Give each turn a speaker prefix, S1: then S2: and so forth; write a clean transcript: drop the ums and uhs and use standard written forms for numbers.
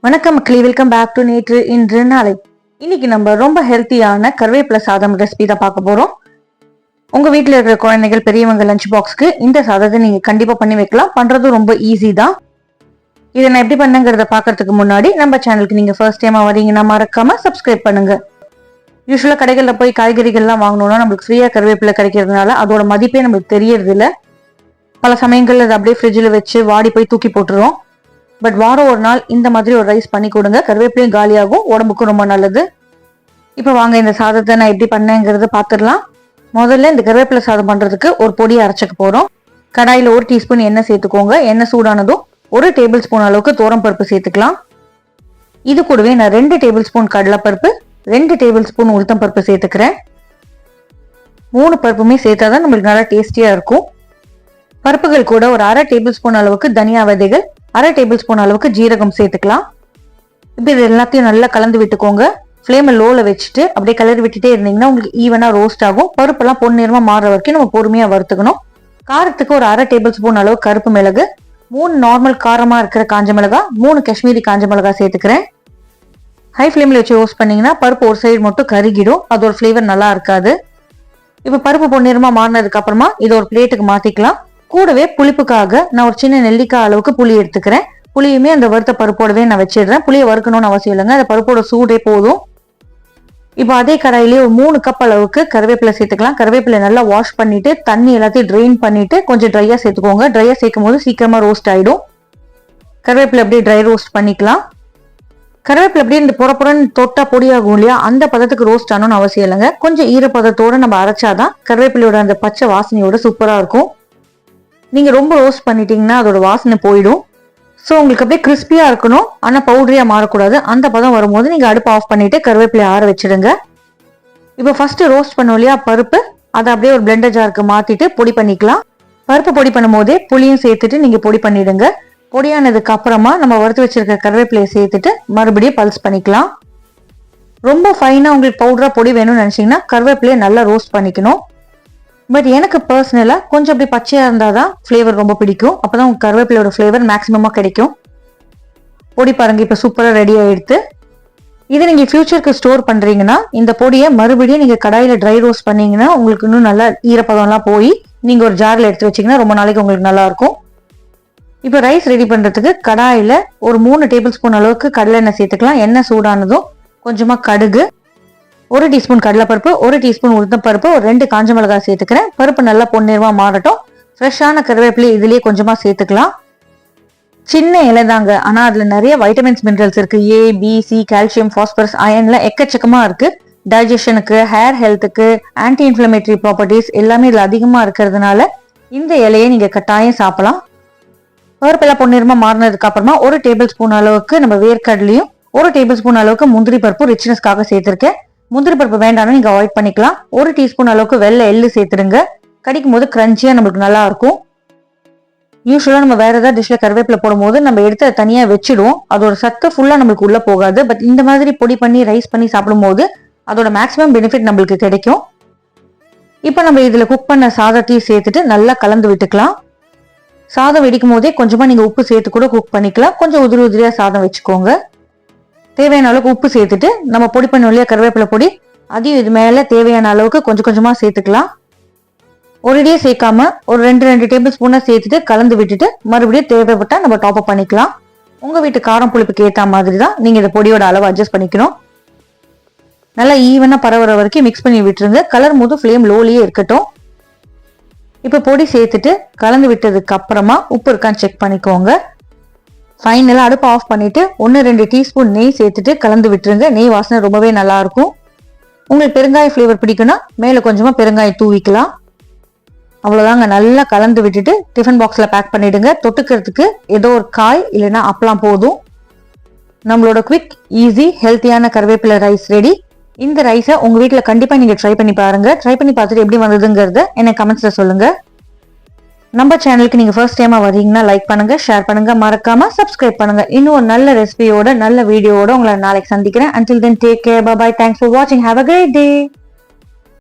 S1: வணக்கம் மக்களே, welcome back to நேற்று இன்று நாளை. இன்னைக்கு நம்ம ரொம்ப ஹெல்த்தியான கருவேப்பிலை சாதம் ரெசிபி தான் பார்க்க போறோம். உங்க வீட்டில் இருக்கிற குழந்தைகள் பெரியவங்க லஞ்ச் பாக்ஸ்க்கு இந்த சாதத்தை நீங்க கண்டிப்பா பண்ணி வைக்கலாம். பண்றது ரொம்ப ஈஸி தான். இதை நான் எப்படி பண்ணுங்கிறத பாக்குறதுக்கு முன்னாடி நம்ம சேனலுக்கு நீங்க ஃபர்ஸ்ட் டைமா வரீங்கன்னா மறக்காம சப்ஸ்கிரைப் பண்ணுங்க. யூஸ்வலா கடைகளில் போய் காய்கறிகள்லாம் வாங்கணும்னா நம்மளுக்கு ஃப்ரீயா கருவேப்பிலை கிடைக்கிறதுனால அதோட மதிப்பே நம்மளுக்கு தெரியறது இல்லை. பல சமயங்கள்ல அதை அப்படியே ஃப்ரிட்ஜில் வச்சு வாடி போய் தூக்கி போட்டுருவோம். பட் வாரம் ஒரு நாள் இந்த மாதிரி ஒரு ரைஸ் பண்ணி கொடுங்க. கருவேப்பிலையும் காலியாகும், உடம்புக்கும் ரொம்ப நல்லது. இப்போ வாங்க இந்த சாதத்தை நான் எப்படி பண்ணேங்கிறத பார்த்துடலாம். முதல்ல இந்த கருவேப்பிலை சாதம் பண்றதுக்கு ஒரு பொடியை அரைச்சிக்க போறோம். கடாயில் 1 டீஸ்பூன் எண்ணெய் சேர்த்துக்கோங்க. எண்ணெய் சூடானதும் 1 டேபிள் ஸ்பூன் அளவுக்கு துவரம்பருப்பு சேர்த்துக்கலாம். இது கூடவே நான் 2 டேபிள் ஸ்பூன் கடலைப்பருப்பு, 2 டேபிள் ஸ்பூன் உளுத்தம் பருப்பு சேர்த்துக்கிறேன். 3 பருப்புமே சேர்த்தாதான் நம்மளுக்கு நல்லா டேஸ்டியா இருக்கும். பருப்புகள் கூட ஒரு 1/2 டேபிள் ஸ்பூன் அளவுக்கு தனியா விதைகள், 1/2 டேபிள் ஸ்பூன் அளவுக்கு ஜீரகம் சேர்த்துக்கலாம். இப்போ இது எல்லாத்தையும் நல்லா கலந்து விட்டுக்கோங்க. ஃப்ளேமை லோல வச்சுட்டு அப்படியே கலரி விட்டுட்டே இருந்தீங்கன்னா உங்களுக்கு ஈவனா ரோஸ்ட் ஆகும். பருப்பெல்லாம் பொன்னிறமா மாறுற வரைக்கும் நம்ம பொறுமையா வறுத்துக்கணும். காரத்துக்கு ஒரு 1/2 டேபிள் ஸ்பூன் அளவு கருப்பு மிளகு, 3 நார்மல் காரமா இருக்கிற காஞ்ச மிளகா, 3 காஷ்மீரி காஞ்ச மிளகா சேர்த்துக்கிறேன். ஹை ஃப்ளேம்ல வச்சு ரோஸ்ட் பண்ணீங்கன்னா பருப்பு ஒரு சைடு மட்டும் கருகிடும், அதோட ஃபிளேவர் நல்லா இருக்காது. இப்போ பருப்பு பொன்னிறமா மாறினதுக்கு அப்புறமா இதை ஒரு பிளேட்டுக்கு மாத்திக்கலாம். கூடவே புளிப்புக்காக நான் ஒரு சின்ன நெல்லிக்காய் அளவுக்கு புளி எடுத்துக்கிறேன். புளியுமே அந்த வறுத்த பருப்போடவே நான் வச்சிடுறேன். புளியை வறுக்கணும்னு அவசியம் இல்லைங்க, அந்த பருப்போட சூடே போதும். இப்போ அதே கடாயிலேயே ஒரு 3 கப் அளவுக்கு கருவேப்பிலை சேர்த்துக்கலாம். கருவேப்பிலை நல்லா வாஷ் பண்ணிட்டு தண்ணி எல்லாத்தையும் ட்ரெயின் பண்ணிட்டு கொஞ்சம் ட்ரையா சேர்த்துக்கோங்க. ட்ரையா சேர்க்கும் போது சீக்கிரமா ரோஸ்ட் ஆயிடும். கருவேப்பிலை அப்படியே ட்ரை ரோஸ்ட் பண்ணிக்கலாம். கருவேப்பிலை அப்படியே இந்த புறப்புறன்னு தொட்டா பொடியாகும் இல்லையா, அந்த பதத்துக்கு ரோஸ்ட் ஆகணும்னு அவசியம் இல்லைங்க. கொஞ்சம் ஈரப்பதத்தோட நம்ம அரைச்சாதான் கருவேப்பிலையோட அந்த பச்சை வாசனையோட சூப்பரா இருக்கும். நீங்க ரொம்ப ரோஸ்ட் பண்ணிட்டீங்கன்னா அதோட வாசனை போயிடும். ஸோ உங்களுக்கு அப்படியே கிறிஸ்பியா இருக்கணும், ஆனா பவுடரியா மாறக்கூடாது. அந்த பதம் வரும்போது நீங்க அடுப்பு ஆஃப் பண்ணிட்டு கருவேப்பிலை ஆற வச்சிடுங்க. இப்போ ஃபர்ஸ்ட் ரோஸ்ட் பண்ணோம் இல்லையா பருப்பு, அதை அப்படியே ஒரு பிளெண்டர் ஜாருக்கு மாத்திட்டு பொடி பண்ணிக்கலாம். பருப்பு பொடி பண்ணும் போதே புளியும் சேர்த்துட்டு நீங்க பொடி பண்ணிடுங்க. பொடியானதுக்கு அப்புறமா நம்ம வறுத்து வச்சிருக்க கருவேப்பிலையை சேர்த்துட்டு மறுபடியும் பல்ஸ் பண்ணிக்கலாம். ரொம்ப ஃபைனா உங்களுக்கு பவுடரா பொடி வேணும்னு நினைச்சீங்கன்னா கருவேப்பிலையை நல்லா ரோஸ்ட் பண்ணிக்கணும். பட் எனக்கு பர்சனலா கொஞ்சம் அப்படி பச்சையா இருந்தாதான் ஃபிளேவர் ரொம்ப பிடிக்கும். அப்பதான் உங்க கருவேப்பிலையோட ஃபிளேவர் மேக்ஸிமமா கிடைக்கும். பொடி பாருங்க இப்ப சூப்பரா ரெடி ஆயிடுத்து. இதை நீங்க ஃபியூச்சருக்கு ஸ்டோர் பண்றீங்கன்னா இந்த பொடியை மறுபடியும் நீங்க கடாயில ட்ரை ரோஸ்ட் பண்ணீங்கன்னா உங்களுக்கு இன்னும் நல்லா ஈரப்பதம்லாம் போய் நீங்க ஒரு ஜார்ல எடுத்து வச்சீங்கன்னா ரொம்ப நாளைக்கு உங்களுக்கு நல்லா இருக்கும். இப்போ ரைஸ் ரெடி பண்றதுக்கு கடாயில ஒரு 3 டேபிள் ஸ்பூன் அளவுக்கு கடலை எண்ணெய் சேர்த்துக்கலாம். எண்ணெய் சூடானதும் கொஞ்சமா கடுகு, 1 டீஸ்பூன் கடலைப்பருப்பு, 1 டீஸ்பூன் உளுத்தம் பருப்பு, ஒரு 2 காஞ்ச மிளகாய் சேர்த்துக்கிறேன். பருப்பு நல்லா பொன்னிறமா மாறட்டும். ஃப்ரெஷ்ஷான கருவேப்பிலை இதுலயே கொஞ்சமா சேர்த்துக்கலாம். சின்ன இலை தாங்க, ஆனா அதுல நிறைய வைட்டமின்ஸ் மினரல்ஸ் இருக்கு. ஏ, பி, சி, கால்சியம், பாஸ்பரஸ், அயன்ல எக்கச்சக்கமா இருக்கு. டைஜஷனுக்கு, ஹேர் ஹெல்த்துக்கு, ஆன்டி இன்ஃபிளமேட்டரி ப்ராப்பர்ட்டிஸ் எல்லாமே இதுல அதிகமா இருக்கிறதுனால இந்த இலையை நீங்க கட்டாயம் சாப்பிடலாம். பருப்பெல்லாம் பொன்னிறமா மாறினதுக்கு அப்புறமா 1 டேபிள் ஸ்பூன் அளவுக்கு நம்ம வேர்க்கடலையும், 1 டேபிள் ஸ்பூன் அளவுக்கு முந்திரி பருப்பு ரிச்னஸ்க்காக சேர்த்திருக்கேன். முந்திரி பருப்பு வேண்டாம்னு நீங்க அவாய்ட் பண்ணிக்கலாம். 1 டீஸ்பூன் அளவுக்கு வெள்ளை எள்ளு சேர்த்துருங்க. கடிக்கும் போது கிரன்ச்சியா நம்மளுக்கு நல்லா இருக்கும். யூஸ்வலா நம்ம வேற ஏதாவது டிஷ்ல கருவேப்பிலை போடும் போது நம்ம எடுத்து தனியா வச்சிடுவோம். அதோட சத்து ஃபுல்லா நம்மளுக்கு உள்ள போகாது. பட் இந்த மாதிரி பொடி பண்ணி ரைஸ் பண்ணி சாப்பிடும் போது அதோட மேக்ஸிமம் பெனிஃபிட் நம்மளுக்கு கிடைக்கும். இப்போ நம்ம இதுல குக் பண்ண சாதத்தையும் சேர்த்துட்டு நல்லா கலந்து விட்டுக்கலாம். சாதம் வெடிக்கும் போதே கொஞ்சமா நீங்க உப்பு சேர்த்து கூட குக் பண்ணிக்கலாம். கொஞ்சம் உதிரி உதிரியா சாதம் வச்சுக்கோங்க. தேவையான அளவுக்கு உப்பு சேர்த்துட்டு நம்ம பொடி பண்ண இல்லையா கருவேப்பிலை பொடி, அதையும் இது மேல தேவையான அளவுக்கு கொஞ்சம் கொஞ்சமா சேர்த்துக்கலாம். ஒரேடியே சேர்க்காம ஒரு 2 டேபிள் ஸ்பூனா சேர்த்துட்டு கலந்து விட்டுட்டு மறுபடியும் தேவைப்பட்டா நம்ம டாப் அப் பண்ணிக்கலாம். உங்க வீட்டு காரம் புளிப்புக்கு ஏற்ற மாதிரி தான் நீங்க இந்த பொடியோட அளவு அட்ஜஸ்ட் பண்ணிக்கணும். நல்லா ஈவனா பரவுற வரைக்கும் மிக்ஸ் பண்ணி விட்டுருங்க. கலர் போது ஃப்ளேம் லோலியே இருக்கட்டும். இப்ப பொடி சேர்த்துட்டு கலந்து விட்டதுக்கு அப்புறமா உப்பு இருக்கான்னு செக் பண்ணிக்கோங்க. ஃபைனலா அடுப்பு ஆஃப் பண்ணிட்டு 1-2 டீஸ்பூன் நெய் சேர்த்துட்டு கலந்து விட்டுருங்க. நெய் வாசனை ரொம்பவே நல்லா இருக்கும். உங்களுக்கு பெருங்காய ஃபிளேவர் பிடிக்கும்னா மேல கொஞ்சமா பெருங்காயம் தூவிக்கலாம். அவ்வளவுதாங்க. நல்லா கலந்து விட்டுட்டு டிஃபன் பாக்ஸ்ல பேக் பண்ணிடுங்க. தொட்டுக்கிறதுக்கு ஏதோ ஒரு காய் இல்லைன்னா அப்பளம் போதும். நம்மளோட குவிக், ஈஸி, ஹெல்த்தியான கருவேப்பிலை ரைஸ் ரெடி. இந்த ரைஸை உங்க வீட்டுல கண்டிப்பா நீங்க ட்ரை பண்ணி பாருங்க. ட்ரை பண்ணி பார்த்துட்டு எப்படி வந்ததுங்கிறத எனக்கு கமெண்ட்ஸ்ல சொல்லுங்க. நம்ம சேனலுக்கு நீங்க ஃபர்ஸ்ட் டைமா வரீங்கன்னா லைக் பண்ணுங்க, ஷேர் பண்ணுங்க, மறக்காம சப்ஸ்கிரைப் பண்ணுங்க. இன்னும் ஒரு நல்ல ரெசிபியோட நல்ல வீடியோவோட உங்களை நாளைக்கு சந்திக்கிறேன். Until then, take care, bye bye, thanks for watching, have a great day.